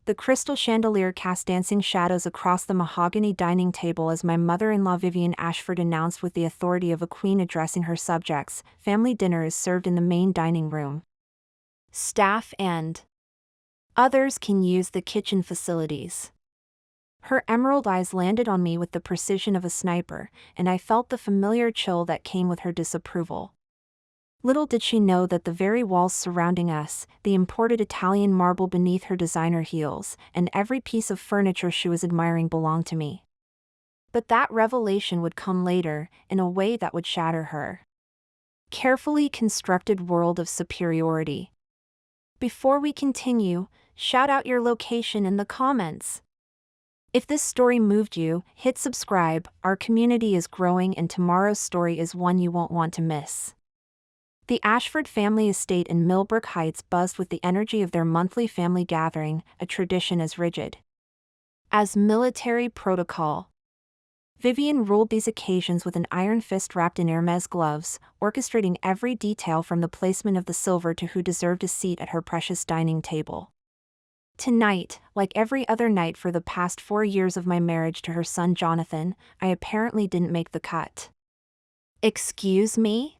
The crystal chandelier cast dancing shadows across the mahogany dining table as my mother-in-law Vivienne Ashford announced with the authority of a queen addressing her subjects, family dinner is served in the main dining room. Staff and others can use the kitchen facilities. Her emerald eyes landed on me with the precision of a sniper, and I felt the familiar chill that came with her disapproval. Little did she know that the very walls surrounding us, the imported Italian marble beneath her designer heels, and every piece of furniture she was admiring belonged to me. But that revelation would come later, in a way that would shatter her carefully constructed world of superiority. Before we continue, shout out your location in the comments. If this story moved you, hit subscribe. Our community is growing and tomorrow's story is one you won't want to miss. The Ashford family estate in Millbrook Heights buzzed with the energy of their monthly family gathering, a tradition as rigid as military protocol. Vivienne ruled these occasions with an iron fist wrapped in Hermès gloves, orchestrating every detail from the placement of the silver to who deserved a seat at her precious dining table. Tonight, like every other night for the past 4 years of my marriage to her son Jonathan, I apparently didn't make the cut. "Excuse me?"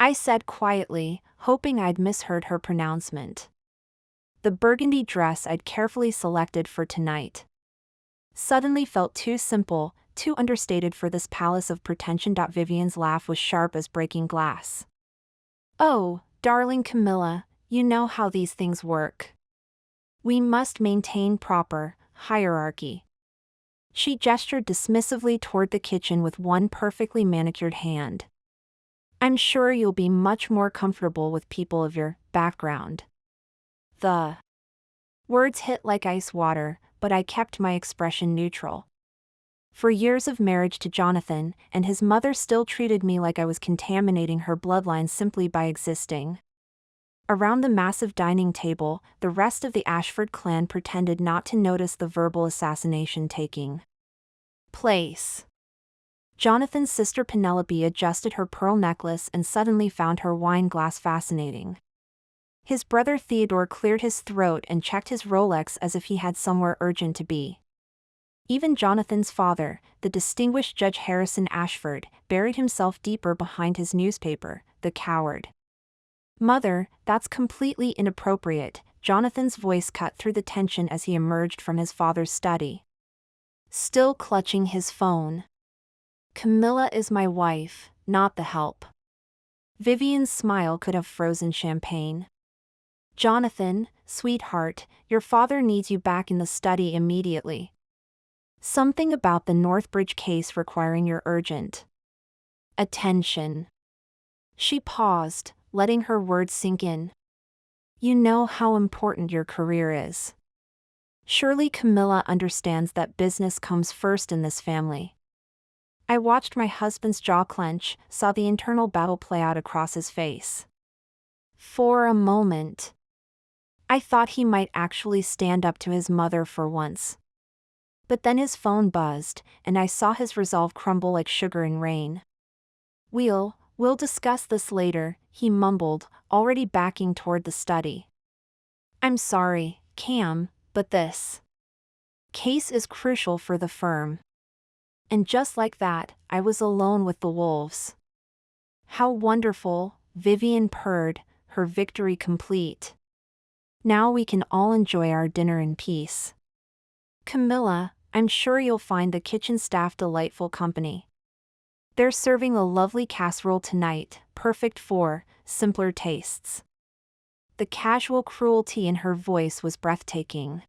I said quietly, hoping I'd misheard her pronouncement. The burgundy dress I'd carefully selected for tonight suddenly felt too simple, too understated for this palace of pretension. Vivienne's laugh was sharp as breaking glass. "Oh, darling Camilla, you know how these things work. We must maintain proper hierarchy." She gestured dismissively toward the kitchen with one perfectly manicured hand. "I'm sure you'll be much more comfortable with people of your background." The words hit like ice water, but I kept my expression neutral. For years of marriage to Jonathan, and his mother still treated me like I was contaminating her bloodline simply by existing. Around the massive dining table, the rest of the Ashford clan pretended not to notice the verbal assassination taking place. Jonathan's sister Penelope adjusted her pearl necklace and suddenly found her wine glass fascinating. His brother Theodore cleared his throat and checked his Rolex as if he had somewhere urgent to be. Even Jonathan's father, the distinguished Judge Harrison Ashford, buried himself deeper behind his newspaper, the coward. "Mother, that's completely inappropriate," Jonathan's voice cut through the tension as he emerged from his father's study, still clutching his phone. "Camilla is my wife, not the help." Vivienne's smile could have frozen champagne. "Jonathan, sweetheart, your father needs you back in the study immediately. Something about the Northbridge case requiring your urgent attention." She paused, letting her words sink in. "You know how important your career is. Surely Camilla understands that business comes first in this family." I watched my husband's jaw clench, saw the internal battle play out across his face. For a moment, I thought he might actually stand up to his mother for once. But then his phone buzzed, and I saw his resolve crumble like sugar in rain. We'll discuss this later," he mumbled, already backing toward the study. "I'm sorry, Cam, but this case is crucial for the firm." And just like that, I was alone with the wolves. "How wonderful," Vivienne purred, her victory complete. "Now we can all enjoy our dinner in peace. Camilla, I'm sure you'll find the kitchen staff delightful company. They're serving a lovely casserole tonight, perfect for simpler tastes." The casual cruelty in her voice was breathtaking.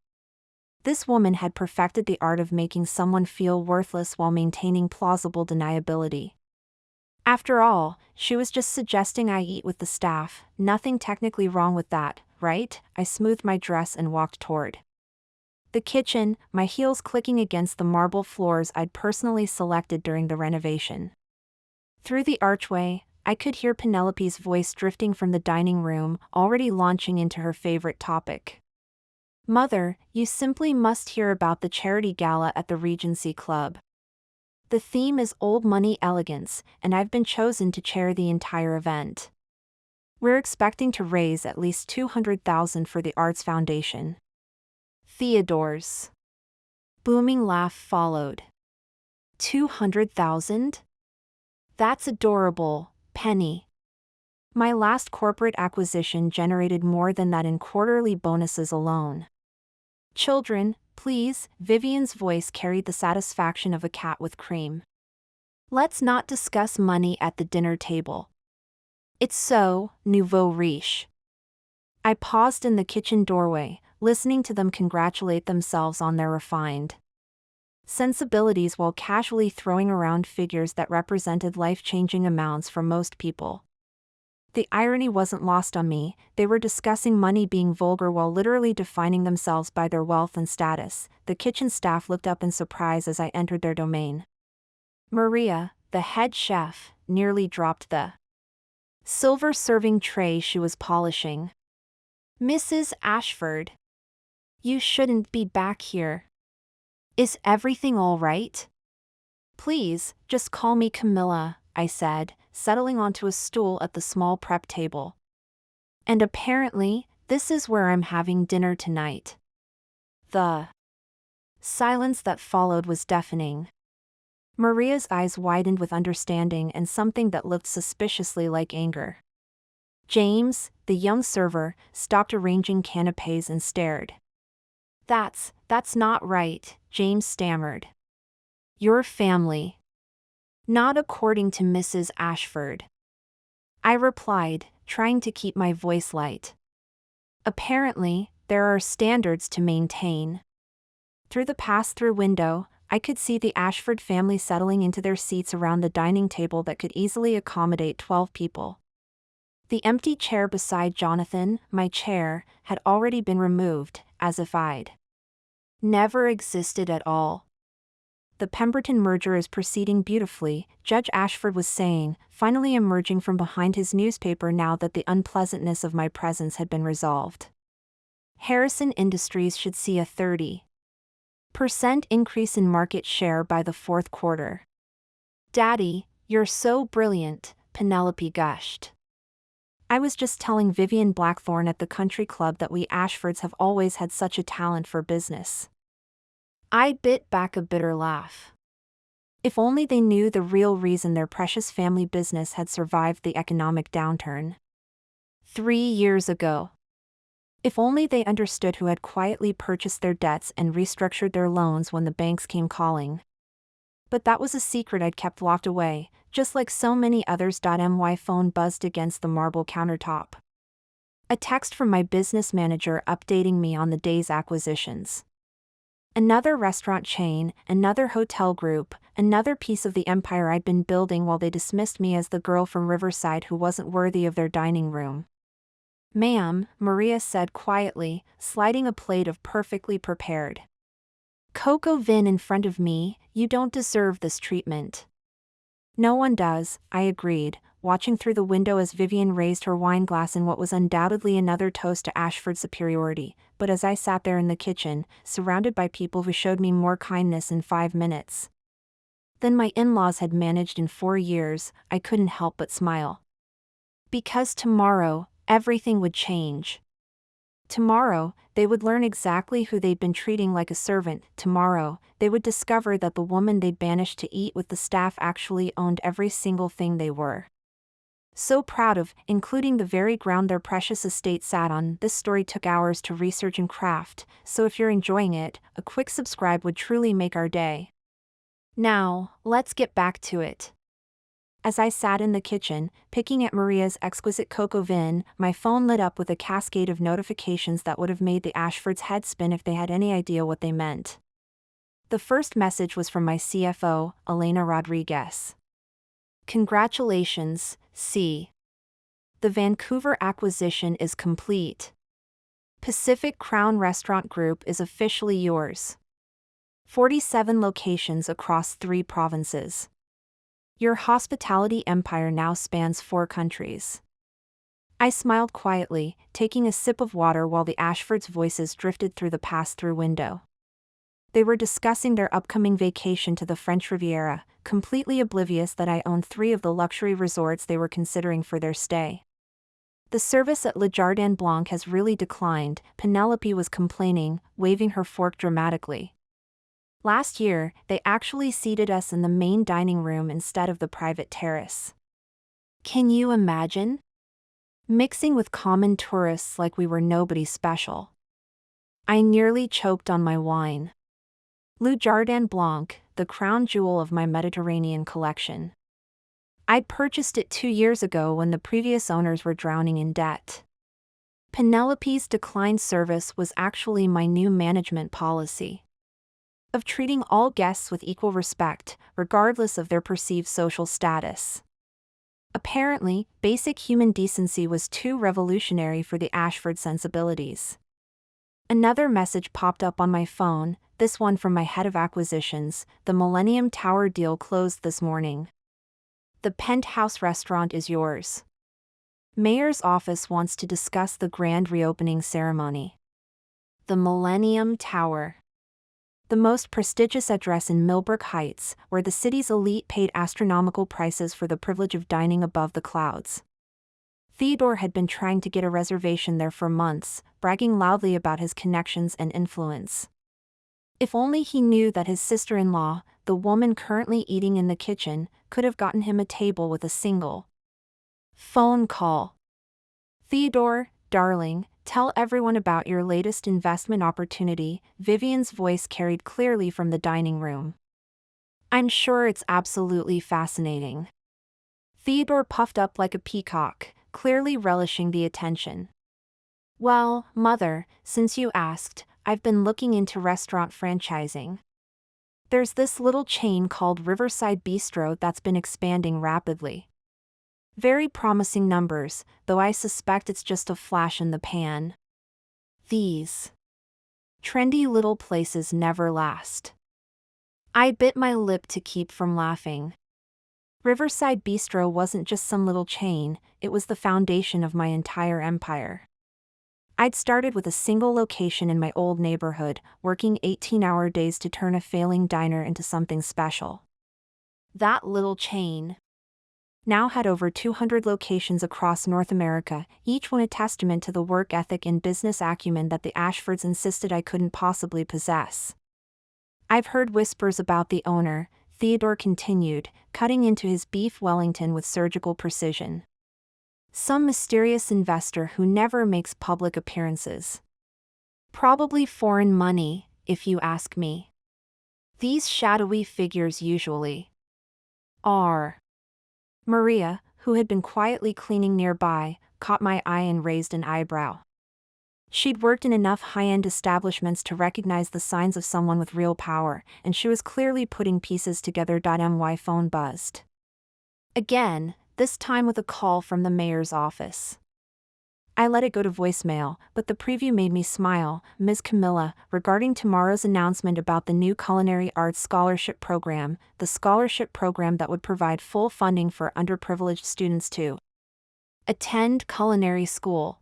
This woman had perfected the art of making someone feel worthless while maintaining plausible deniability. After all, she was just suggesting I eat with the staff, nothing technically wrong with that, right? I smoothed my dress and walked toward the kitchen, my heels clicking against the marble floors I'd personally selected during the renovation. Through the archway, I could hear Penelope's voice drifting from the dining room, already launching into her favorite topic. "Mother, you simply must hear about the charity gala at the Regency Club. The theme is old money elegance, and I've been chosen to chair the entire event. We're expecting to raise at least $200,000 for the Arts Foundation." Theodore's booming laugh followed. 200,000? That's adorable, Penny. My last corporate acquisition generated more than that in quarterly bonuses alone. Children, please, Vivienne's voice carried the satisfaction of a cat with cream. Let's not discuss money at the dinner table. It's so nouveau riche. I paused in the kitchen doorway, listening to them congratulate themselves on their refined sensibilities while casually throwing around figures that represented life-changing amounts for most people. The irony wasn't lost on me. They were discussing money being vulgar while literally defining themselves by their wealth and status. The kitchen staff looked up in surprise as I entered their domain. Maria, the head chef, nearly dropped the silver serving tray she was polishing. Mrs. Ashford, you shouldn't be back here. Is everything all right? Please, just call me Camilla, I said, settling onto a stool at the small prep table. And apparently, this is where I'm having dinner tonight. The silence that followed was deafening. Maria's eyes widened with understanding and something that looked suspiciously like anger. James, the young server, stopped arranging canapes and stared. That's not right, James stammered. Your family. Not according to Mrs. Ashford. I replied, trying to keep my voice light. Apparently, there are standards to maintain. Through the pass-through window, I could see the Ashford family settling into their seats around the dining table that could easily accommodate 12 people. The empty chair beside Jonathan, my chair, had already been removed, as if I'd never existed at all. The Pemberton merger is proceeding beautifully, Judge Ashford was saying, finally emerging from behind his newspaper now that the unpleasantness of my presence had been resolved. Harrison Industries should see a 30% increase in market share by the fourth quarter. Daddy, you're so brilliant, Penelope gushed. I was just telling Vivienne Blackthorne at the country club that we Ashfords have always had such a talent for business. I bit back a bitter laugh. If only they knew the real reason their precious family business had survived the economic downturn 3 years ago. If only they understood who had quietly purchased their debts and restructured their loans when the banks came calling. But that was a secret I'd kept locked away, just like so many others. My phone buzzed against the marble countertop. A text from my business manager updating me on the day's acquisitions. Another restaurant chain, another hotel group, another piece of the empire I'd been building while they dismissed me as the girl from Riverside who wasn't worthy of their dining room. Ma'am, Maria said quietly, sliding a plate of perfectly prepared cocoa vin in front of me. You don't deserve this treatment. No one does, I agreed, watching through the window as Vivienne raised her wine glass in what was undoubtedly another toast to Ashford's superiority. But as I sat there in the kitchen, surrounded by people who showed me more kindness in 5 minutes than my in-laws had managed in 4 years, I couldn't help but smile. Because tomorrow, everything would change. Tomorrow, they would learn exactly who they'd been treating like a servant. Tomorrow, they would discover that the woman they'd banished to eat with the staff actually owned every single thing they were so proud of, including the very ground their precious estate sat on. This story took hours to research and craft, so if you're enjoying it, a quick subscribe would truly make our day. Now, let's get back to it. As I sat in the kitchen, picking at Maria's exquisite cocoa vin, my phone lit up with a cascade of notifications that would have made the Ashfords' head spin if they had any idea what they meant. The first message was from my CFO, Elena Rodriguez. Congratulations, C. The Vancouver acquisition is complete. Pacific Crown Restaurant Group is officially yours. 47 locations across 3 provinces. Your hospitality empire now spans 4 countries. I smiled quietly, taking a sip of water while the Ashfords' voices drifted through the pass-through window. They were discussing their upcoming vacation to the French Riviera, completely oblivious that I owned 3 of the luxury resorts they were considering for their stay. The service at Le Jardin Blanc has really declined, Penelope was complaining, waving her fork dramatically. Last year, they actually seated us in the main dining room instead of the private terrace. Can you imagine? Mixing with common tourists like we were nobody special. I nearly choked on my wine. Le Jardin Blanc, the crown jewel of my Mediterranean collection. I'd purchased it 2 years ago when the previous owners were drowning in debt. Penelope's declined service was actually my new management policy of treating all guests with equal respect, regardless of their perceived social status. Apparently, basic human decency was too revolutionary for the Ashford sensibilities. Another message popped up on my phone, this one from my head of acquisitions. The Millennium Tower deal closed this morning. The penthouse restaurant is yours. Mayor's office wants to discuss the grand reopening ceremony. The Millennium Tower. The most prestigious address in Millbrook Heights, where the city's elite paid astronomical prices for the privilege of dining above the clouds. Theodore had been trying to get a reservation there for months, bragging loudly about his connections and influence. If only he knew that his sister-in-law, the woman currently eating in the kitchen, could have gotten him a table with a single phone call. Theodore, darling, tell everyone about your latest investment opportunity, Vivienne's voice carried clearly from the dining room. I'm sure it's absolutely fascinating. Theodore puffed up like a peacock, clearly relishing the attention. Well, Mother, since you asked, I've been looking into restaurant franchising. There's this little chain called Riverside Bistro that's been expanding rapidly. Very promising numbers, though I suspect it's just a flash in the pan. These trendy little places never last. I bit my lip to keep from laughing. Riverside Bistro wasn't just some little chain, it was the foundation of my entire empire. I'd started with a single location in my old neighborhood, working 18-hour days to turn a failing diner into something special. That little chain now had over 200 locations across North America, each one a testament to the work ethic and business acumen that the Ashfords insisted I couldn't possibly possess. I've heard whispers about the owner, Theodore continued, cutting into his beef Wellington with surgical precision. Some mysterious investor who never makes public appearances. Probably foreign money, if you ask me. These shadowy figures usually are. Maria, who had been quietly cleaning nearby, caught my eye and raised an eyebrow. She'd worked in enough high-end establishments to recognize the signs of someone with real power, and she was clearly putting pieces together. My phone buzzed. Again, this time with a call from the mayor's office. I let it go to voicemail, but the preview made me smile. Ms. Camilla, regarding tomorrow's announcement about the new Culinary Arts Scholarship Program, the scholarship program that would provide full funding for underprivileged students to attend culinary school.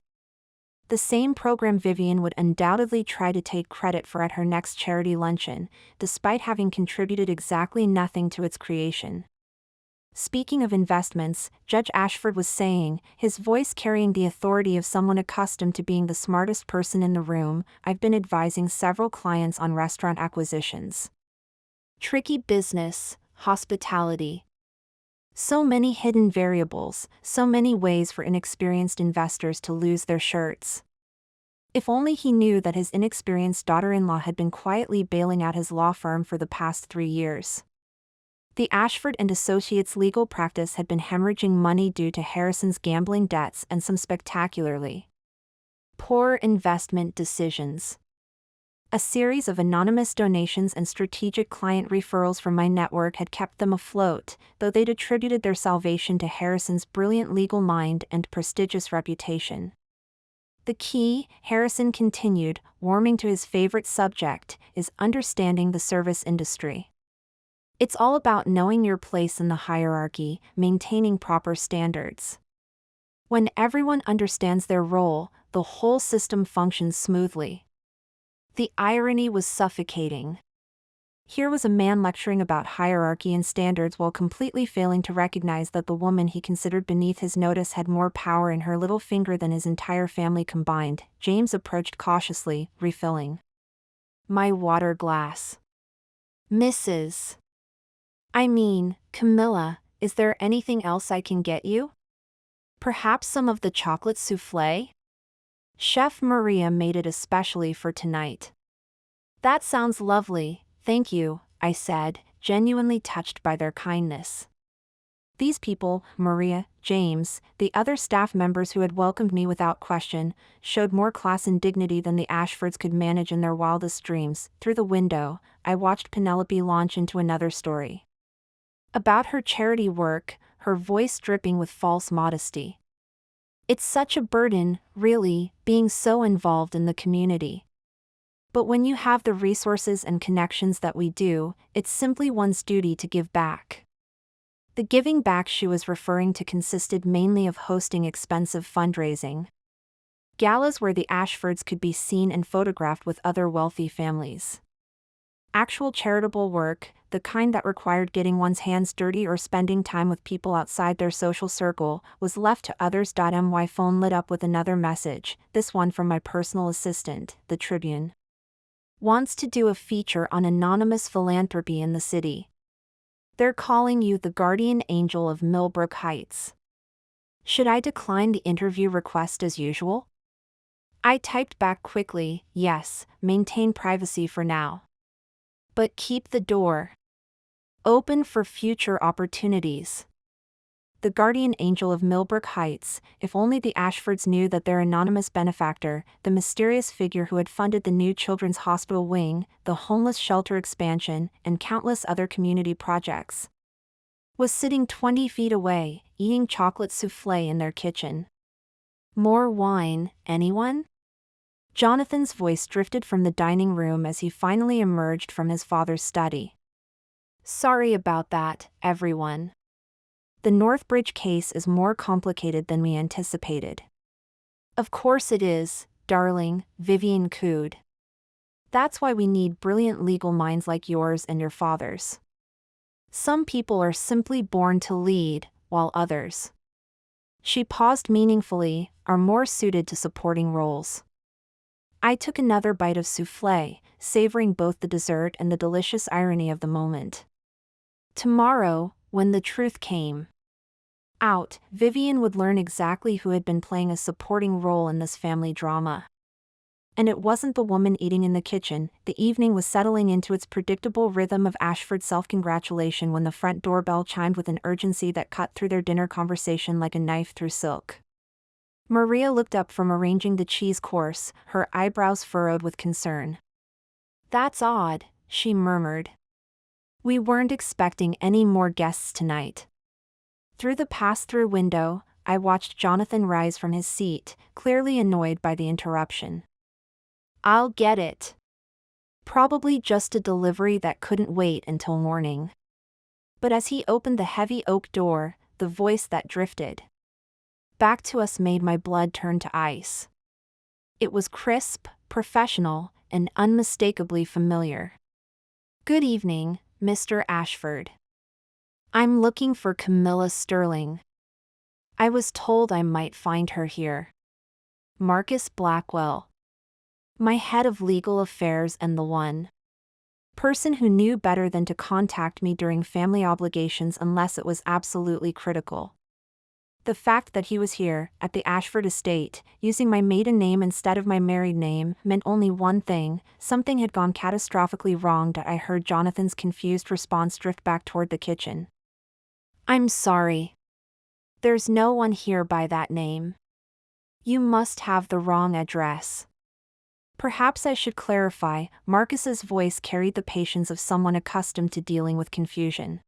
The same program Vivienne would undoubtedly try to take credit for at her next charity luncheon, despite having contributed exactly nothing to its creation. Speaking of investments, Judge Ashford was saying, his voice carrying the authority of someone accustomed to being the smartest person in the room, I've been advising several clients on restaurant acquisitions. Tricky business, hospitality. So many hidden variables, so many ways for inexperienced investors to lose their shirts. If only he knew that his inexperienced daughter-in-law had been quietly bailing out his law firm for the past 3 years. The Ashford and Associates legal practice had been hemorrhaging money due to Harrison's gambling debts and some spectacularly poor investment decisions. A series of anonymous donations and strategic client referrals from my network had kept them afloat, though they'd attributed their salvation to Harrison's brilliant legal mind and prestigious reputation. The key, Harrison continued, warming to his favorite subject, is understanding the service industry. It's all about knowing your place in the hierarchy, maintaining proper standards. When everyone understands their role, the whole system functions smoothly. The irony was suffocating. Here was a man lecturing about hierarchy and standards while completely failing to recognize that the woman he considered beneath his notice had more power in her little finger than his entire family combined. James approached cautiously, refilling my water glass. Mrs. Camilla, is there anything else I can get you? Perhaps some of the chocolate souffle? Chef Maria made it especially for tonight. That sounds lovely, thank you, I said, genuinely touched by their kindness. These people, Maria, James, the other staff members who had welcomed me without question, showed more class and dignity than the Ashfords could manage in their wildest dreams. Through the window, I watched Penelope launch into another story about her charity work, her voice dripping with false modesty. It's such a burden, really, being so involved in the community. But when you have the resources and connections that we do, it's simply one's duty to give back. The giving back she was referring to consisted mainly of hosting expensive fundraising galas where the Ashfords could be seen and photographed with other wealthy families. Actual charitable work, the kind that required getting one's hands dirty or spending time with people outside their social circle, was left to others. My phone lit up with another message, this one from my personal assistant, the Tribune. Wants to do a feature on anonymous philanthropy in the city. They're calling you the guardian angel of Millbrook Heights. Should I decline the interview request as usual? I typed back quickly, yes, maintain privacy for now. But keep the door open for future opportunities. The guardian angel of Millbrook Heights, if only the Ashfords knew that their anonymous benefactor, the mysterious figure who had funded the new children's hospital wing, the homeless shelter expansion, and countless other community projects, was sitting 20 feet away, eating chocolate souffle in their kitchen. More wine, anyone? Jonathan's voice drifted from the dining room as he finally emerged from his father's study. Sorry about that, everyone. The Northbridge case is more complicated than we anticipated. Of course it is, darling, Vivienne cooed. That's why we need brilliant legal minds like yours and your father's. Some people are simply born to lead, while others, she paused meaningfully, are more suited to supporting roles. I took another bite of souffle, savoring both the dessert and the delicious irony of the moment. Tomorrow, when the truth came out, Vivienne would learn exactly who had been playing a supporting role in this family drama. And it wasn't the woman eating in the kitchen. The evening was settling into its predictable rhythm of Ashford self-congratulation when the front doorbell chimed with an urgency that cut through their dinner conversation like a knife through silk. Maria looked up from arranging the cheese course, her eyebrows furrowed with concern. That's odd, she murmured. We weren't expecting any more guests tonight. Through the pass-through window, I watched Jonathan rise from his seat, clearly annoyed by the interruption. I'll get it. Probably just a delivery that couldn't wait until morning. But as he opened the heavy oak door, the voice that drifted back to us made my blood turn to ice. It was crisp, professional, and unmistakably familiar. Good evening, Mr. Ashford. I'm looking for Camilla Sterling. I was told I might find her here. Marcus Blackwell. My head of legal affairs and the one person who knew better than to contact me during family obligations unless it was absolutely critical. The fact that he was here, at the Ashford estate, using my maiden name instead of my married name, meant only one thing: something had gone catastrophically wrong. I heard Jonathan's confused response drift back toward the kitchen. I'm sorry. There's no one here by that name. You must have the wrong address. Perhaps I should clarify, Marcus's voice carried the patience of someone accustomed to dealing with confusion.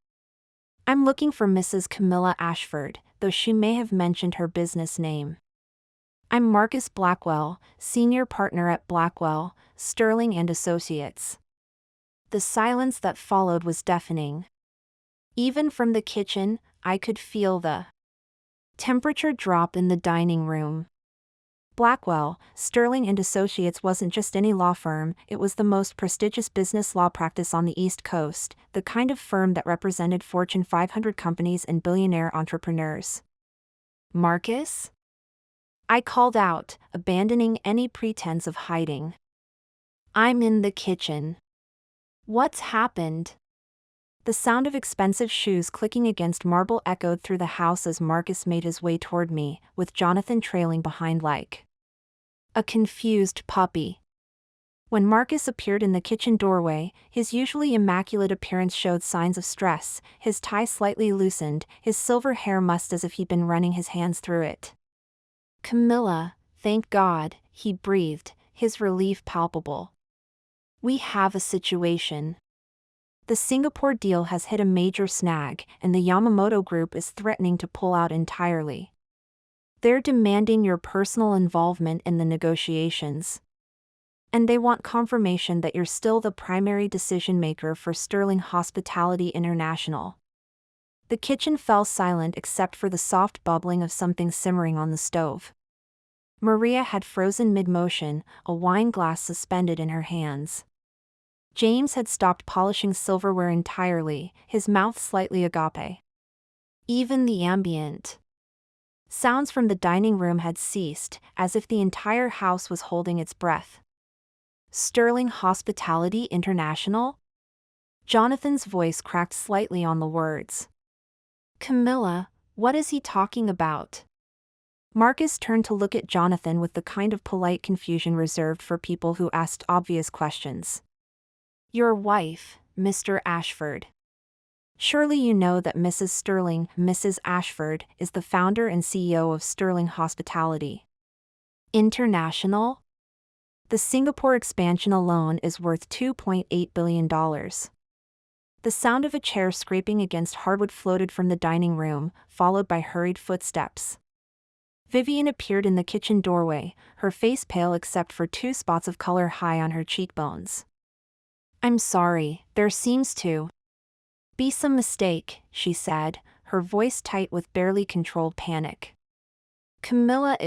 I'm looking for Mrs. Camilla Ashford, though she may have mentioned her business name. I'm Marcus Blackwell, senior partner at Blackwell, Sterling and Associates. The silence that followed was deafening. Even from the kitchen, I could feel the temperature drop in the dining room. Blackwell, Sterling and Associates wasn't just any law firm, it was the most prestigious business law practice on the East Coast, the kind of firm that represented Fortune 500 companies and billionaire entrepreneurs. Marcus? I called out, abandoning any pretense of hiding. I'm in the kitchen. What's happened? The sound of expensive shoes clicking against marble echoed through the house as Marcus made his way toward me, with Jonathan trailing behind like a confused puppy. When Marcus appeared in the kitchen doorway, his usually immaculate appearance showed signs of stress, his tie slightly loosened, his silver hair mussed as if he'd been running his hands through it. Camilla, thank God, he breathed, his relief palpable. We have a situation. The Singapore deal has hit a major snag, and the Yamamoto Group is threatening to pull out entirely. They're demanding your personal involvement in the negotiations. And they want confirmation that you're still the primary decision-maker for Sterling Hospitality International. The kitchen fell silent except for the soft bubbling of something simmering on the stove. Maria had frozen mid-motion, a wine glass suspended in her hands. James had stopped polishing silverware entirely, his mouth slightly agape. Even the ambient sounds from the dining room had ceased, as if the entire house was holding its breath. Sterling Hospitality International? Jonathan's voice cracked slightly on the words. Camilla, what is he talking about? Marcus turned to look at Jonathan with the kind of polite confusion reserved for people who asked obvious questions. Your wife, Mr. Ashford. Surely you know that Mrs. Sterling, Mrs. Ashford, is the founder and CEO of Sterling Hospitality International? The Singapore expansion alone is worth $2.8 billion. The sound of a chair scraping against hardwood floated from the dining room, followed by hurried footsteps. Vivienne appeared in the kitchen doorway, her face pale except for 2 spots of color high on her cheekbones. I'm sorry, there seems to be some mistake, she said, her voice tight with barely controlled panic. Camilla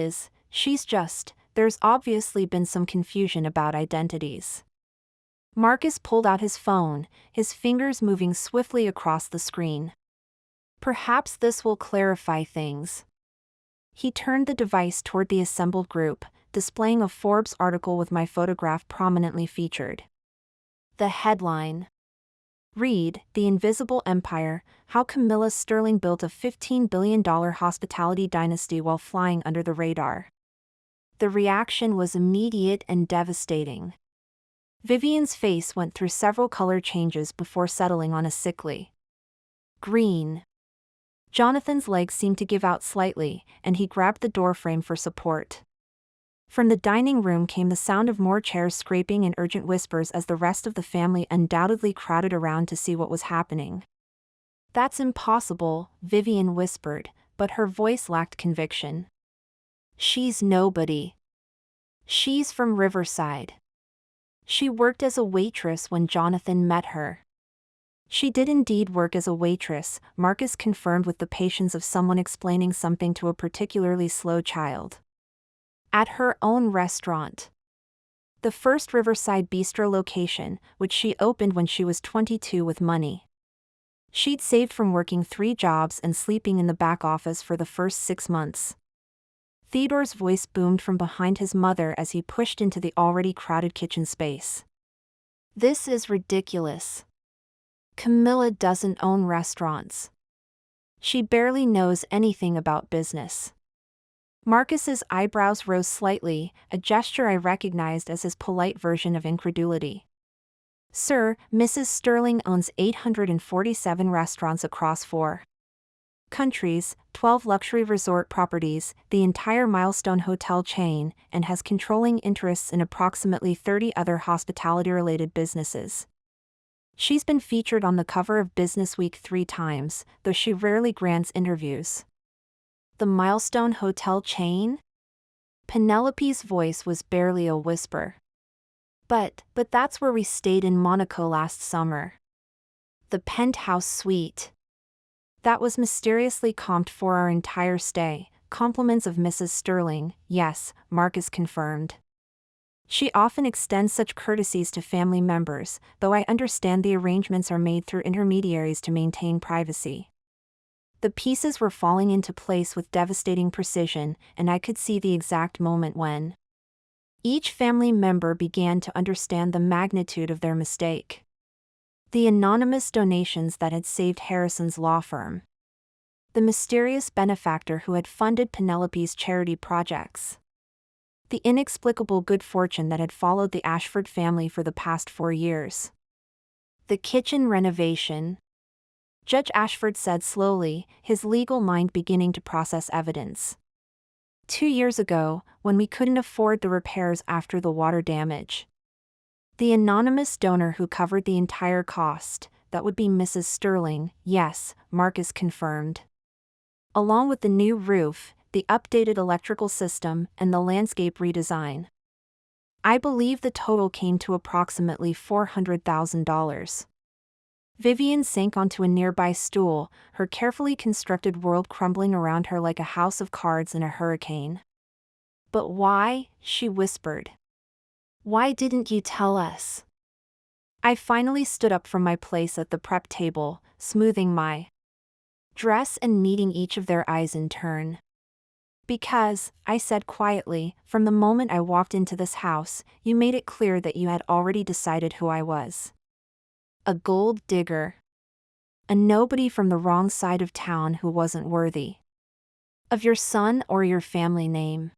there's obviously been some confusion about identities. Marcus pulled out his phone, his fingers moving swiftly across the screen. Perhaps this will clarify things. He turned the device toward the assembled group, displaying a Forbes article with my photograph prominently featured. The headline read, The Invisible Empire, How Camilla Sterling Built a $15 billion Hospitality Dynasty While Flying Under the Radar. The reaction was immediate and devastating. Vivienne's face went through several color changes before settling on a sickly green. Jonathan's legs seemed to give out slightly, and he grabbed the doorframe for support. From the dining room came the sound of more chairs scraping and urgent whispers as the rest of the family undoubtedly crowded around to see what was happening. That's impossible, Vivienne whispered, but her voice lacked conviction. She's nobody. She's from Riverside. She worked as a waitress when Jonathan met her. She did indeed work as a waitress, Marcus confirmed with the patience of someone explaining something to a particularly slow child. At her own restaurant. The first Riverside Bistro location, which she opened when she was 22 with money she'd saved from working 3 jobs and sleeping in the back office for the first 6 months. Theodore's voice boomed from behind his mother as he pushed into the already crowded kitchen space. This is ridiculous. Camilla doesn't own restaurants. She barely knows anything about business. Marcus's eyebrows rose slightly, a gesture I recognized as his polite version of incredulity. Sir, Mrs. Sterling owns 847 restaurants across 4 countries, 12 luxury resort properties, the entire Milestone hotel chain, and has controlling interests in approximately 30 other hospitality-related businesses. She's been featured on the cover of Businessweek 3 times, though she rarely grants interviews. The Milestone hotel chain? Penelope's voice was barely a whisper. But that's where we stayed in Monaco last summer. The penthouse suite. That was mysteriously comped for our entire stay, Compliments of Mrs. Sterling, yes, Marcus confirmed. She often extends such courtesies to family members, though I understand the arrangements are made through intermediaries to maintain privacy. The pieces were falling into place with devastating precision, and I could see the exact moment when each family member began to understand the magnitude of their mistake. The anonymous donations that had saved Harrison's law firm. The mysterious benefactor who had funded Penelope's charity projects. The inexplicable good fortune that had followed the Ashford family for the past 4 years. The kitchen renovation. Judge Ashford said slowly, his legal mind beginning to process evidence. 2 years ago, when we couldn't afford the repairs after the water damage. The anonymous donor who covered the entire cost, that would be Mrs. Sterling, yes, Marcus confirmed. Along with the new roof, the updated electrical system, and the landscape redesign. I believe the total came to approximately $400,000. Vivienne sank onto a nearby stool, her carefully constructed world crumbling around her like a house of cards in a hurricane. But why? She whispered. Why didn't you tell us? I finally stood up from my place at the prep table, smoothing my dress and meeting each of their eyes in turn. Because, I said quietly, from the moment I walked into this house, you made it clear that you had already decided who I was. A gold digger. A nobody from the wrong side of town who wasn't worthy of your son or your family name.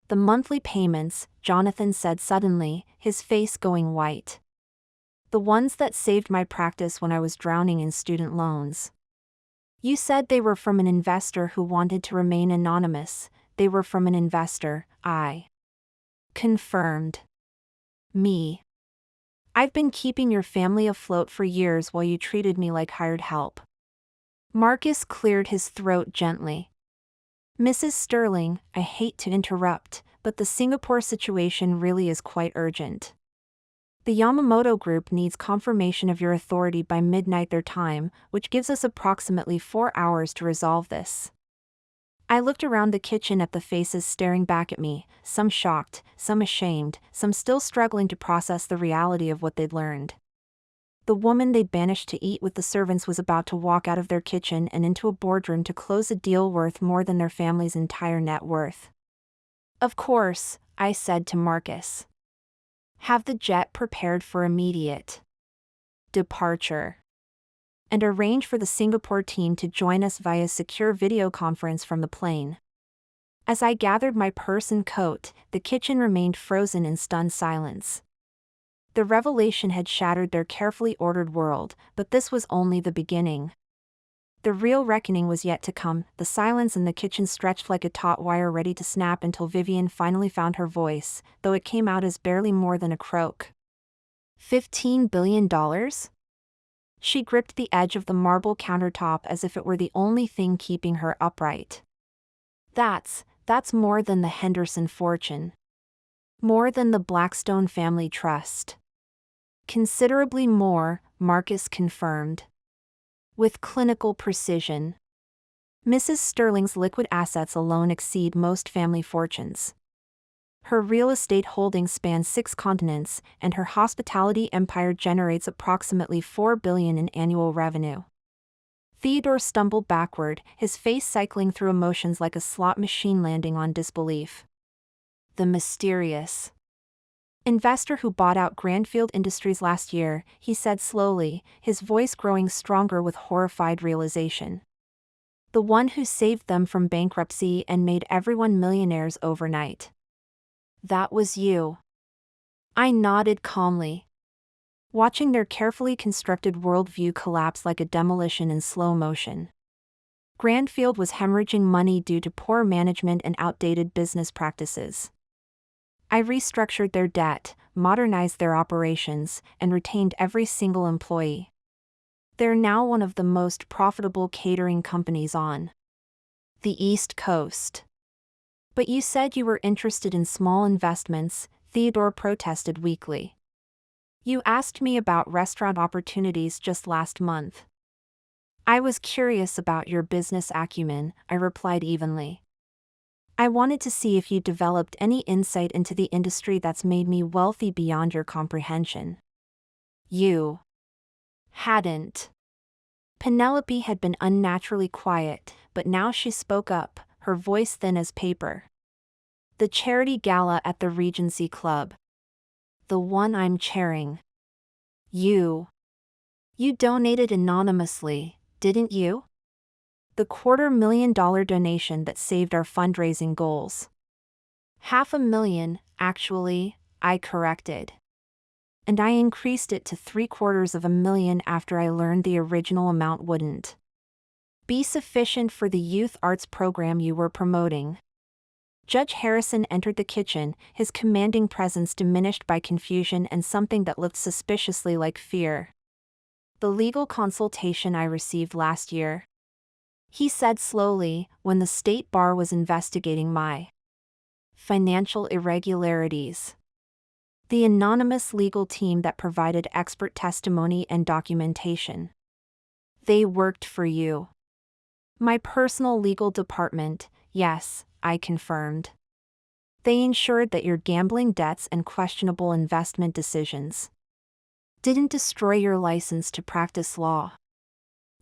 The monthly payments, Jonathan said suddenly, his face going white. The ones that saved my practice when I was drowning in student loans. You said they were from an investor who wanted to remain anonymous. They were from an investor, I confirmed. Me. I've been keeping your family afloat for years while you treated me like hired help. Marcus cleared his throat gently. Mrs. Sterling, I hate to interrupt, but the Singapore situation really is quite urgent. The Yamamoto Group needs confirmation of your authority by midnight their time, which gives us approximately 4 hours to resolve this. I looked around the kitchen at the faces staring back at me, some shocked, some ashamed, some still struggling to process the reality of what they'd learned. The woman they'd banished to eat with the servants was about to walk out of their kitchen and into a boardroom to close a deal worth more than their family's entire net worth. Of course, I said to Marcus. Have the jet prepared for immediate departure. And arrange for the Singapore team to join us via secure video conference from the plane. As I gathered my purse and coat, the kitchen remained frozen in stunned silence. The revelation had shattered their carefully ordered world, but this was only the beginning. The real reckoning was yet to come. The silence in the kitchen stretched like a taut wire ready to snap until Vivienne finally found her voice, though it came out as barely more than a croak. $15 billion? She gripped the edge of the marble countertop as if it were the only thing keeping her upright. That's more than the Henderson fortune. More than the Blackstone family trust. Considerably more, Marcus confirmed. With clinical precision. Mrs. Sterling's liquid assets alone exceed most family fortunes. Her real estate holdings span 6 continents, and her hospitality empire generates approximately $4 billion in annual revenue. Theodore stumbled backward, his face cycling through emotions like a slot machine landing on disbelief. The mysterious investor who bought out Grandfield Industries last year, he said slowly, his voice growing stronger with horrified realization. The one who saved them from bankruptcy and made everyone millionaires overnight. That was you. I nodded calmly, watching their carefully constructed worldview collapse like a demolition in slow motion. Grandfield was hemorrhaging money due to poor management and outdated business practices. I restructured their debt, modernized their operations, and retained every single employee. They're now one of the most profitable catering companies on the East Coast. But you said you were interested in small investments, Theodore protested weakly. You asked me about restaurant opportunities just last month. I was curious about your business acumen, I replied evenly. I wanted to see if you developed any insight into the industry that's made me wealthy beyond your comprehension. You hadn't. Penelope had been unnaturally quiet, but now she spoke up, her voice thin as paper. The charity gala at the Regency Club. The one I'm chairing. You donated anonymously, didn't you? The $250,000 donation that saved our fundraising goals. $500,000, actually, I corrected. And I increased it to $750,000 after I learned the original amount wouldn't be sufficient for the youth arts program you were promoting. Judge Harrison entered the kitchen, his commanding presence diminished by confusion and something that looked suspiciously like fear. The legal consultation I received last year, he said slowly, when the state bar was investigating my financial irregularities. The anonymous legal team that provided expert testimony and documentation. They worked for you. My personal legal department, yes, I confirmed. They ensured that your gambling debts and questionable investment decisions didn't destroy your license to practice law.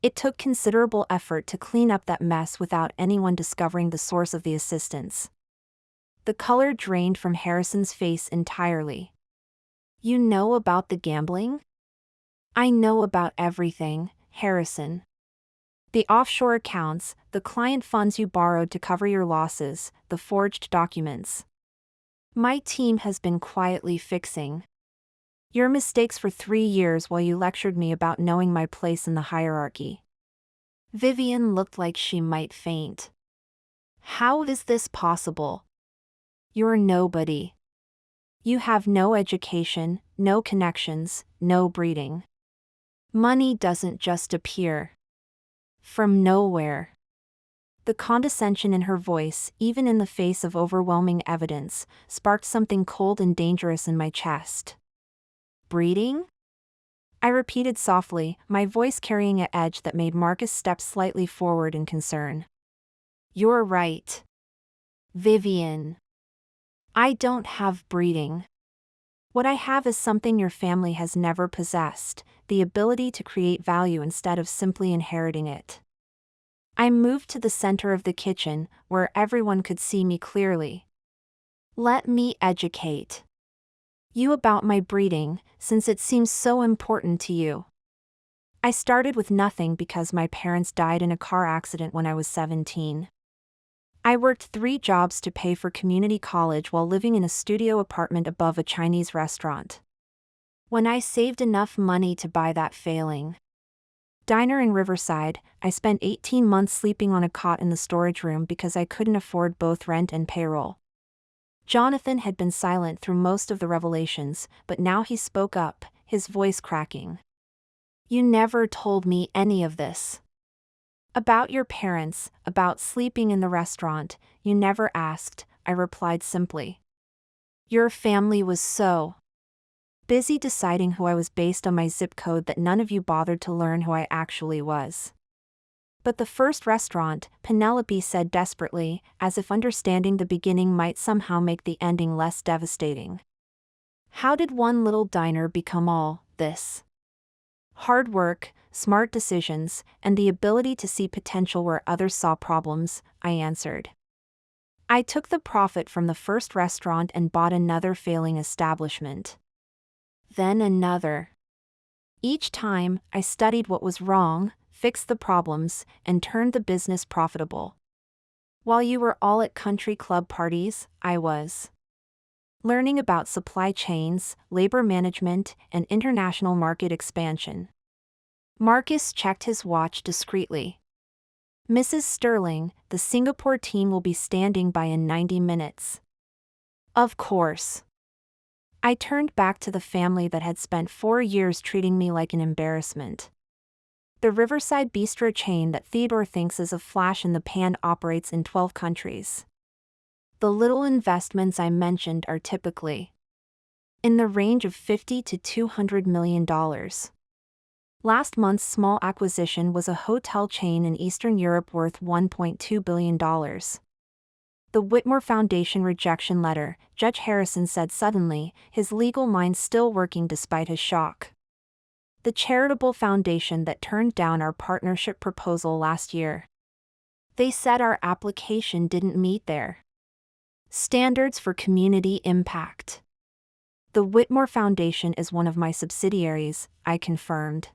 It took considerable effort to clean up that mess without anyone discovering the source of the assistance. The color drained from Harrison's face entirely. You know about the gambling? I know about everything, Harrison. The offshore accounts, the client funds you borrowed to cover your losses, the forged documents. My team has been quietly fixing your mistakes for 3 years while you lectured me about knowing my place in the hierarchy. Vivienne looked like she might faint. How is this possible? You're nobody. You have no education, no connections, no breeding. Money doesn't just appear from nowhere. The condescension in her voice, even in the face of overwhelming evidence, sparked something cold and dangerous in my chest. Breeding? I repeated softly, my voice carrying an edge that made Marcus step slightly forward in concern. You're right, Vivienne. I don't have breeding. What I have is something your family has never possessed, the ability to create value instead of simply inheriting it. I moved to the center of the kitchen, where everyone could see me clearly. Let me educate you about my breeding, since it seems so important to you. I started with nothing because my parents died in a car accident when I was 17. I worked 3 jobs to pay for community college while living in a studio apartment above a Chinese restaurant. When I saved enough money to buy that failing diner in Riverside, I spent 18 months sleeping on a cot in the storage room because I couldn't afford both rent and payroll. Jonathan had been silent through most of the revelations, but now he spoke up, his voice cracking. You never told me any of this. About your parents, about sleeping in the restaurant, you never asked, I replied simply. Your family was so busy deciding who I was based on my zip code that none of you bothered to learn who I actually was. But the first restaurant, Penelope said desperately, as if understanding the beginning might somehow make the ending less devastating. How did one little diner become all this? Hard work, smart decisions, and the ability to see potential where others saw problems, I answered. I took the profit from the first restaurant and bought another failing establishment. Then another. Each time, I studied what was wrong, fixed the problems, and turned the business profitable. While you were all at country club parties, I was learning about supply chains, labor management, and international market expansion. Marcus checked his watch discreetly. Mrs. Sterling, the Singapore team will be standing by in 90 minutes. Of course. I turned back to the family that had spent 4 years treating me like an embarrassment. The Riverside Bistro chain that Theodore thinks is a flash in the pan operates in 12 countries. The little investments I mentioned are typically in the range of $50 to $200 million. Last month's small acquisition was a hotel chain in Eastern Europe worth $1.2 billion. The Whitmore Foundation rejection letter, Judge Harrison said suddenly, his legal mind still working despite his shock. The charitable foundation that turned down our partnership proposal last year. They said our application didn't meet their standards for community impact. The Whitmore Foundation is one of my subsidiaries, I confirmed.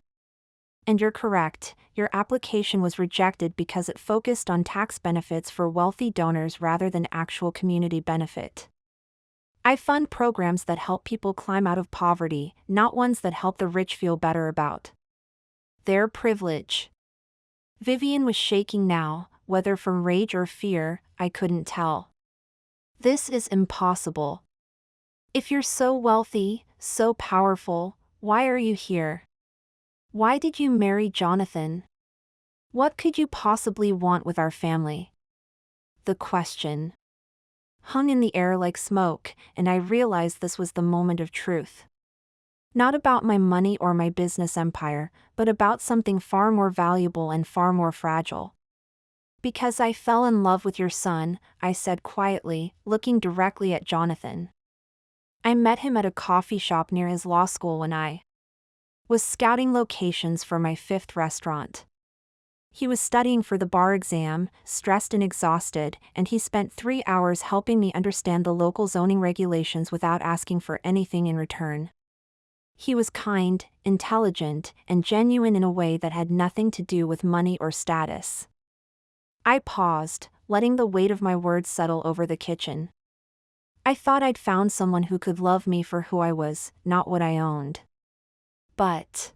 And you're correct, your application was rejected because it focused on tax benefits for wealthy donors rather than actual community benefit. I fund programs that help people climb out of poverty, not ones that help the rich feel better about their privilege. Vivienne was shaking now, whether from rage or fear, I couldn't tell. This is impossible. If you're so wealthy, so powerful, why are you here? Why did you marry Jonathan? What could you possibly want with our family? The question hung in the air like smoke, and I realized this was the moment of truth. Not about my money or my business empire, but about something far more valuable and far more fragile. Because I fell in love with your son, I said quietly, looking directly at Jonathan. I met him at a coffee shop near his law school when I was scouting locations for my 5th restaurant. He was studying for the bar exam, stressed and exhausted, and he spent 3 hours helping me understand the local zoning regulations without asking for anything in return. He was kind, intelligent, and genuine in a way that had nothing to do with money or status. I paused, letting the weight of my words settle over the kitchen. I thought I'd found someone who could love me for who I was, not what I owned. But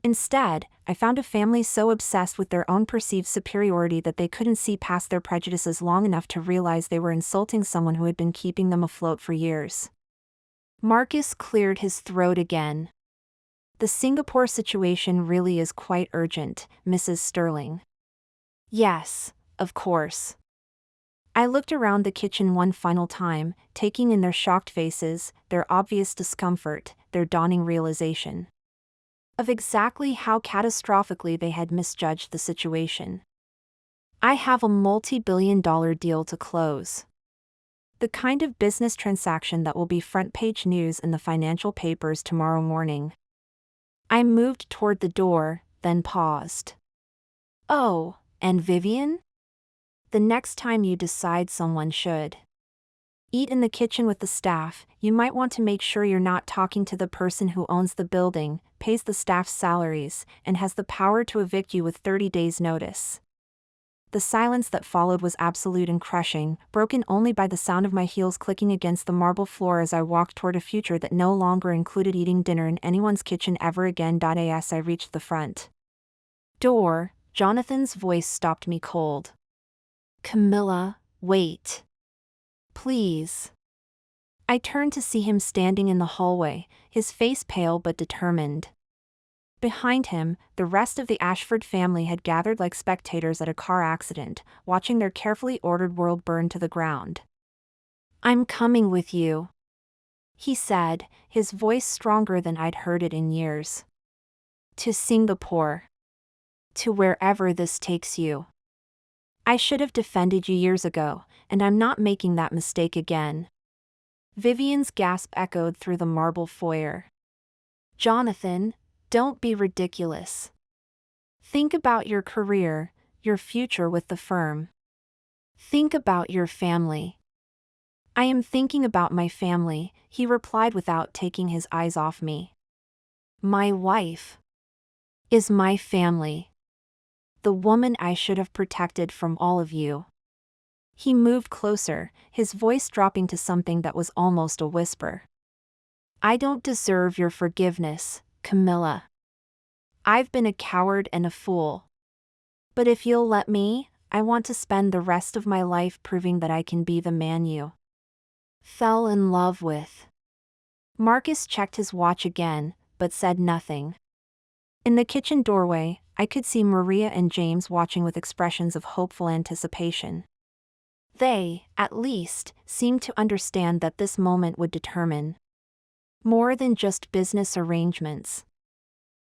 instead, I found a family so obsessed with their own perceived superiority that they couldn't see past their prejudices long enough to realize they were insulting someone who had been keeping them afloat for years. Marcus cleared his throat again. The Singapore situation really is quite urgent, Mrs. Sterling. Yes, of course. I looked around the kitchen one final time, taking in their shocked faces, their obvious discomfort, their dawning realization of exactly how catastrophically they had misjudged the situation. I have a multi-billion-dollar deal to close. The kind of business transaction that will be front-page news in the financial papers tomorrow morning. I moved toward the door, then paused. Oh, and Vivienne? The next time you decide someone should eat in the kitchen with the staff, you might want to make sure you're not talking to the person who owns the building, pays the staff's salaries, and has the power to evict you with 30 days' notice. The silence that followed was absolute and crushing, broken only by the sound of my heels clicking against the marble floor as I walked toward a future that no longer included eating dinner in anyone's kitchen ever again. As I reached the front door, Jonathan's voice stopped me cold. Camilla, wait. Please. I turned to see him standing in the hallway, his face pale but determined. Behind him, the rest of the Ashford family had gathered like spectators at a car accident, watching their carefully ordered world burn to the ground. I'm coming with you, he said, his voice stronger than I'd heard it in years. To Singapore. To wherever this takes you. I should have defended you years ago, and I'm not making that mistake again. Vivienne's gasp echoed through the marble foyer. Jonathan, don't be ridiculous. Think about your career, your future with the firm. Think about your family. I am thinking about my family, he replied without taking his eyes off me. My wife is my family. The woman I should have protected from all of you. He moved closer, his voice dropping to something that was almost a whisper. I don't deserve your forgiveness, Camilla. I've been a coward and a fool. But if you'll let me, I want to spend the rest of my life proving that I can be the man you fell in love with. Marcus checked his watch again, but said nothing. In the kitchen doorway, I could see Maria and James watching with expressions of hopeful anticipation. They, at least, seemed to understand that this moment would determine more than just business arrangements.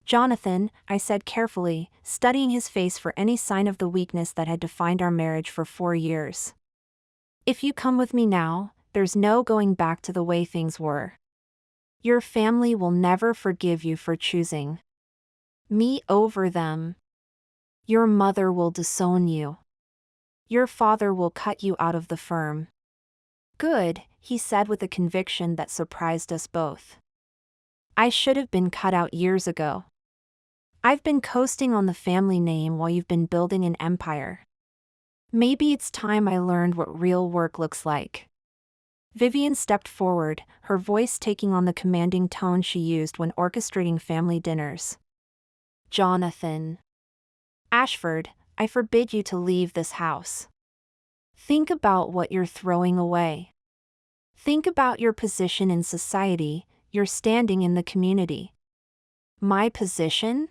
Jonathan, I said carefully, studying his face for any sign of the weakness that had defined our marriage for 4 years. If you come with me now, there's no going back to the way things were. Your family will never forgive you for choosing me over them. Your mother will disown you. Your father will cut you out of the firm. Good, he said with a conviction that surprised us both. I should have been cut out years ago. I've been coasting on the family name while you've been building an empire. Maybe it's time I learned what real work looks like. Vivienne stepped forward, her voice taking on the commanding tone she used when orchestrating family dinners. Jonathan Ashford, I forbid you to leave this house. Think about what you're throwing away. Think about your position in society, your standing in the community. My position?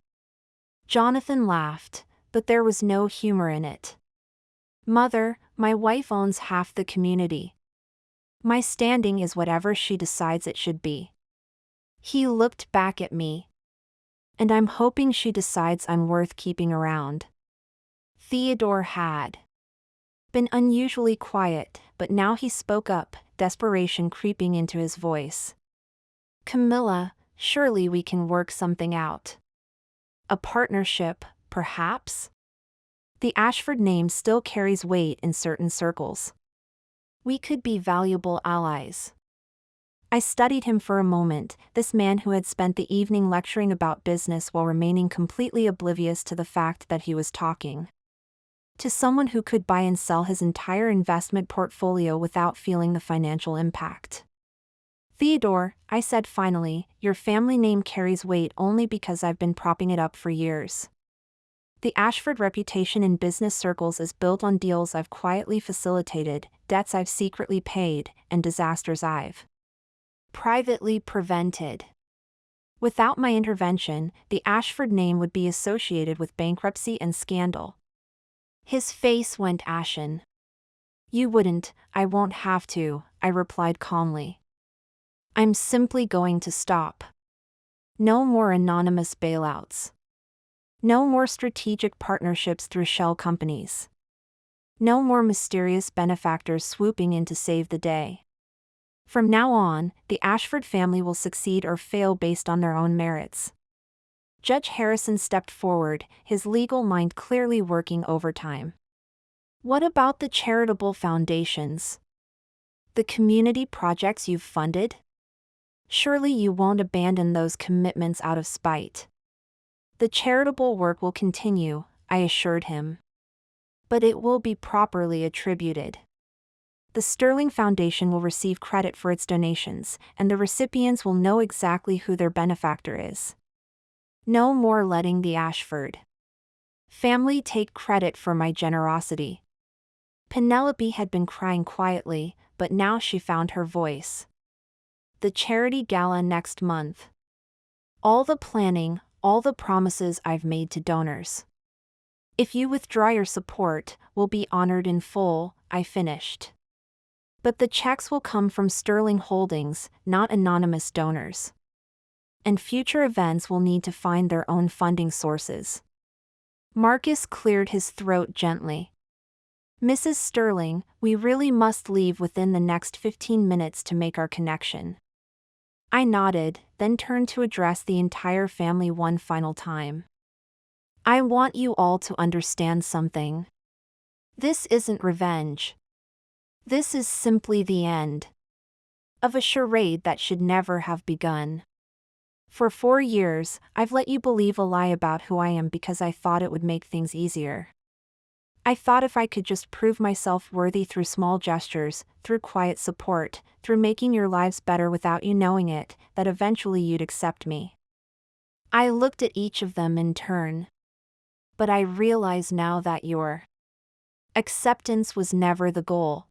Jonathan laughed, but there was no humor in it. Mother, my wife owns half the community. My standing is whatever she decides it should be. He looked back at me. And I'm hoping she decides I'm worth keeping around. Theodore had been unusually quiet, but now he spoke up, desperation creeping into his voice. Camilla, surely we can work something out. A partnership, perhaps? The Ashford name still carries weight in certain circles. We could be valuable allies. I studied him for a moment, this man who had spent the evening lecturing about business while remaining completely oblivious to the fact that he was talking to someone who could buy and sell his entire investment portfolio without feeling the financial impact. Theodore, I said finally, your family name carries weight only because I've been propping it up for years. The Ashford reputation in business circles is built on deals I've quietly facilitated, debts I've secretly paid, and disasters I've privately prevented. Without my intervention, the Ashford name would be associated with bankruptcy and scandal. His face went ashen. You wouldn't, I won't have to, I replied calmly. I'm simply going to stop. No more anonymous bailouts. No more strategic partnerships through shell companies. No more mysterious benefactors swooping in to save the day. From now on, the Ashford family will succeed or fail based on their own merits. Judge Harrison stepped forward, his legal mind clearly working overtime. What about the charitable foundations? The community projects you've funded? Surely you won't abandon those commitments out of spite. The charitable work will continue, I assured him. But it will be properly attributed. The Sterling Foundation will receive credit for its donations, and the recipients will know exactly who their benefactor is. No more letting the Ashford family take credit for my generosity. Penelope had been crying quietly, but now she found her voice. The charity gala next month. All the planning, all the promises I've made to donors. If you withdraw your support, will be honored in full, I finished. But the checks will come from Sterling Holdings, not anonymous donors. And future events will need to find their own funding sources. Marcus cleared his throat gently. Mrs. Sterling, we really must leave within the next 15 minutes to make our connection. I nodded, then turned to address the entire family one final time. I want you all to understand something. This isn't revenge. This is simply the end of a charade that should never have begun. For 4 years, I've let you believe a lie about who I am because I thought it would make things easier. I thought if I could just prove myself worthy through small gestures, through quiet support, through making your lives better without you knowing it, that eventually you'd accept me. I looked at each of them in turn. But I realize now that your acceptance was never the goal.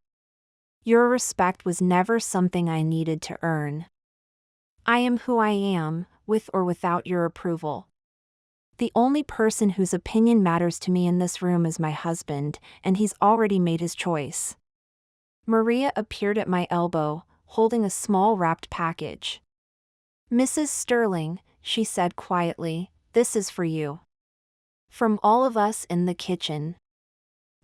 Your respect was never something I needed to earn. I am who I am, with or without your approval. The only person whose opinion matters to me in this room is my husband, and he's already made his choice. Maria appeared at my elbow, holding a small wrapped package. Mrs. Sterling, she said quietly, this is for you. From all of us in the kitchen.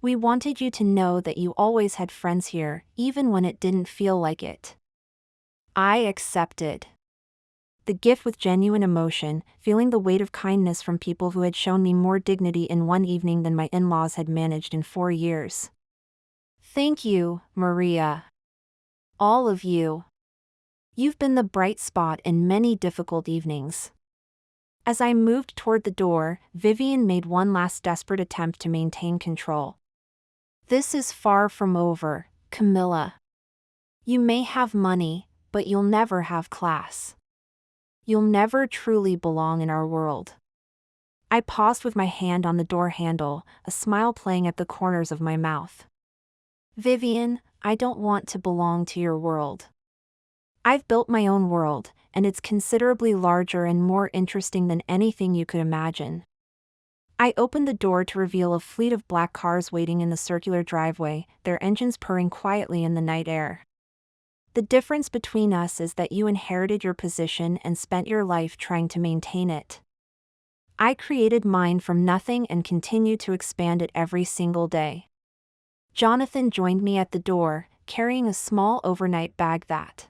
We wanted you to know that you always had friends here, even when it didn't feel like it. I accepted the gift with genuine emotion, feeling the weight of kindness from people who had shown me more dignity in one evening than my in-laws had managed in 4 years. Thank you, Maria. All of you. You've been the bright spot in many difficult evenings. As I moved toward the door, Vivienne made one last desperate attempt to maintain control. This is far from over, Camilla. You may have money, but you'll never have class. You'll never truly belong in our world. I paused with my hand on the door handle, a smile playing at the corners of my mouth. Vivienne, I don't want to belong to your world. I've built my own world, and it's considerably larger and more interesting than anything you could imagine. I opened the door to reveal a fleet of black cars waiting in the circular driveway, their engines purring quietly in the night air. The difference between us is that you inherited your position and spent your life trying to maintain it. I created mine from nothing and continue to expand it every single day. Jonathan joined me at the door, carrying a small overnight bag that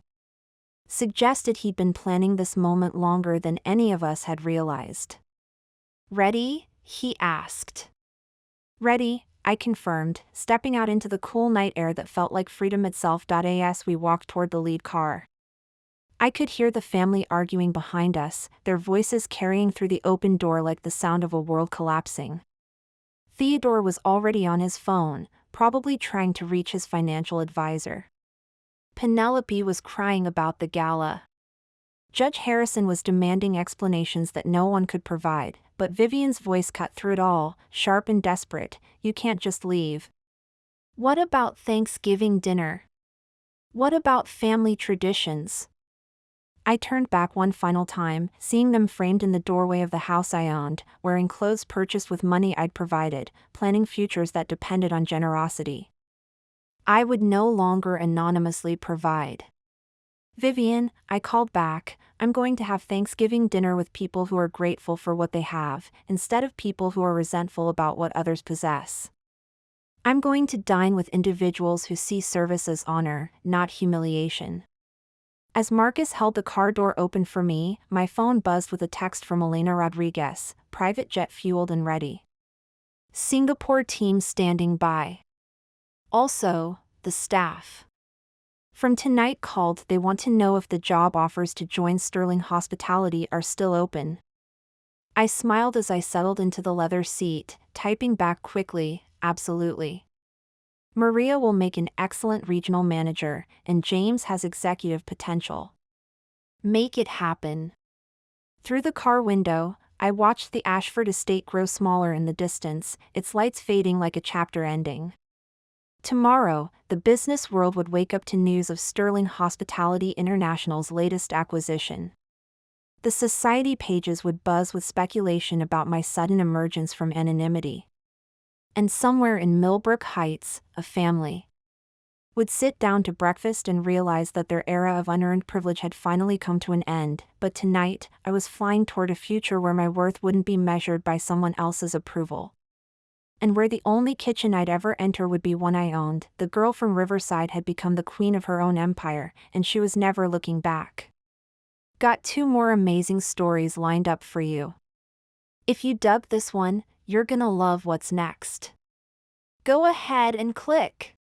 suggested he'd been planning this moment longer than any of us had realized. Ready? He asked. Ready, I confirmed, stepping out into the cool night air that felt like freedom itself. As we walked toward the lead car, I could hear the family arguing behind us, their voices carrying through the open door like the sound of a world collapsing. Theodore was already on his phone, probably trying to reach his financial advisor. Penelope was crying about the gala. Judge Harrison was demanding explanations that no one could provide, but Vivienne's voice cut through it all, sharp and desperate. You can't just leave. What about Thanksgiving dinner? What about family traditions? I turned back one final time, seeing them framed in the doorway of the house I owned, wearing clothes purchased with money I'd provided, planning futures that depended on generosity. I would no longer anonymously provide. Vivienne, I called back, I'm going to have Thanksgiving dinner with people who are grateful for what they have, instead of people who are resentful about what others possess. I'm going to dine with individuals who see service as honor, not humiliation. As Marcus held the car door open for me, my phone buzzed with a text from Elena Rodriguez, private jet fueled and ready. Singapore team standing by. Also, the staff from tonight called. They want to know if the job offers to join Sterling Hospitality are still open. I smiled as I settled into the leather seat, typing back quickly, absolutely. Maria will make an excellent regional manager, and James has executive potential. Make it happen. Through the car window, I watched the Ashford estate grow smaller in the distance, its lights fading like a chapter ending. Tomorrow, the business world would wake up to news of Sterling Hospitality International's latest acquisition. The society pages would buzz with speculation about my sudden emergence from anonymity. And somewhere in Millbrook Heights, a family would sit down to breakfast and realize that their era of unearned privilege had finally come to an end. But tonight, I was flying toward a future where my worth wouldn't be measured by someone else's approval. And where the only kitchen I'd ever enter would be one I owned. The girl from Riverside had become the queen of her own empire, and she was never looking back. Got 2 more amazing stories lined up for you. If you dug this one, you're gonna love what's next. Go ahead and click